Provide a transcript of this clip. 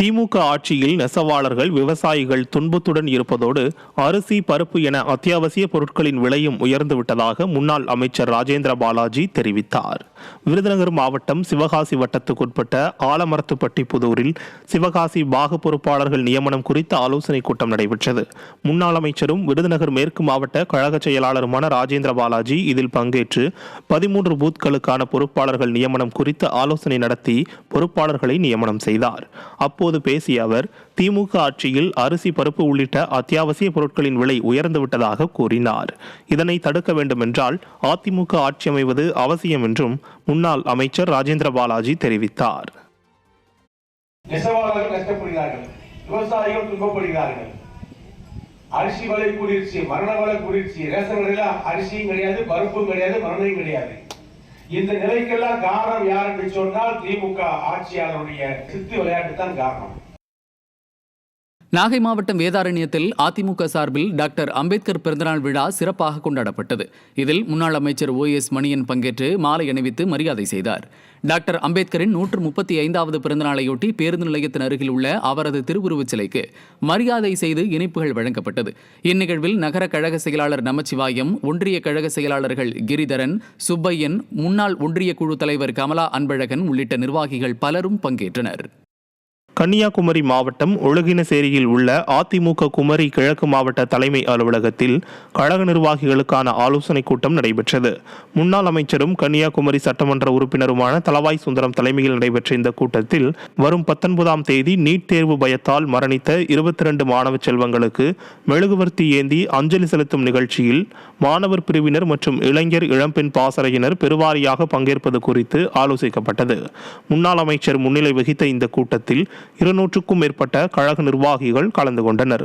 திமுக ஆட்சியில் நெசவாளர்கள் விவசாயிகள் துன்பத்துடன் இருப்பதோடு அரிசி பருப்பு என அத்தியாவசிய பொருட்களின் விலையும் உயர்ந்துவிட்டதாக முன்னாள் அமைச்சர் ராஜேந்திர பாலாஜி தெரிவித்தார். விருதுநகர் மாவட்டம் சிவகாசி வட்டத்துக்குட்பட்ட ஆலமரத்துப்பட்டி புதூரில் சிவகாசி பாக பொறுப்பாளர்கள் நியமனம் குறித்த ஆலோசனைக் கூட்டம் நடைபெற்றது. முன்னாள் அமைச்சரும் விருதுநகர் மேற்கு மாவட்ட கழக செயலாளருமான ராஜேந்திர பாலாஜி இதில் பங்கேற்று 13 பூத்களுக்கான பொறுப்பாளர்கள் நியமனம் குறித்து ஆலோசனை நடத்தி பொறுப்பாளர்களை நியமனம் செய்தார். அப்போது பேசிய அவர், திமுக ஆட்சியில் அரிசி பருப்பு உள்ளிட்ட அத்தியாவசிய பொருட்களின் விலை உயர்ந்துவிட்டதாக கூறினார். இதனை தடுக்க வேண்டும் என்றால் அதிமுக ஆட்சி அமைவது அவசியம் என்றும் முன்னாள் அமைச்சர் ராஜேந்திர பாலாஜி தெரிவித்தார். நெசவாளர்கள் கஷ்டப்படுகிறார்கள், விவசாயிகள் துன்பப்படுகிறார்கள். அரிசி விலை கூடிருச்சு, மரண விலை கூடிருச்சு. ரேஷன் கடையில அரிசியும் கிடையாது, பருப்பும் கிடையாது, மரணையும் கிடையாது. இந்த நிலைக்கெல்லாம் காரணம் யார் என்று சொன்னால் திமுக ஆட்சியாளருடைய சித்து விளையாட்டு தான் காரணம். நாகை மாவட்டம் வேதாரண்யத்தில் அதிமுக சார்பில் டாக்டர் அம்பேத்கர் பிறந்தநாள் விழா சிறப்பாக கொண்டாடப்பட்டது. இதில் முன்னாள் அமைச்சர் OS மணியன் பங்கேற்று மாலை அணிவித்து மரியாதை செய்தார். டாக்டர் அம்பேத்கரின் 135வது பிறந்தநாளையொட்டி பேருந்து நிலையத்தின் அருகில் உள்ள அவரது திருவுருவச் சிலைக்கு மரியாதை செய்து இனிப்புகள் வழங்கப்பட்டது. இந்நிகழ்வில் நகர கழக செயலாளர் நமச்சிவாயம், ஒன்றிய கழக செயலாளர்கள் கிரிதரன், சுப்பையன், முன்னாள் ஒன்றிய குழு தலைவர் கமலா அன்பழகன் உள்ளிட்ட நிர்வாகிகள் பலரும் பங்கேற்றனர். கன்னியாகுமரி மாவட்டம் ஒழுகினசேரியில் உள்ள அதிமுக குமரி கிழக்கு மாவட்ட தலைமை அலுவலகத்தில் கழக நிர்வாகிகளுக்கான ஆலோசனைக் கூட்டம் நடைபெற்றது. முன்னாள் அமைச்சரும் கன்னியாகுமரி சட்டமன்ற உறுப்பினருமான தளவாய் சுந்தரம் தலைமையில் நடைபெற்ற இந்த கூட்டத்தில் வரும் 19ஆம் தேதி நீட் தேர்வு பயத்தால் மரணித்த 22 மாணவ செல்வங்களுக்கு மெழுகுவர்த்தி ஏந்தி அஞ்சலி செலுத்தும் நிகழ்ச்சியில் மாணவர் பிரிவினர் மற்றும் இளைஞர் இளம்பெண் பாசறையினர் பெருவாரியாக பங்கேற்பது குறித்து ஆலோசிக்கப்பட்டது. முன்னாள் அமைச்சர் முன்னிலை வகித்த இந்த கூட்டத்தில் 200க்கும் மேற்பட்ட கழக நிர்வாகிகள் கலந்து கொண்டனர்.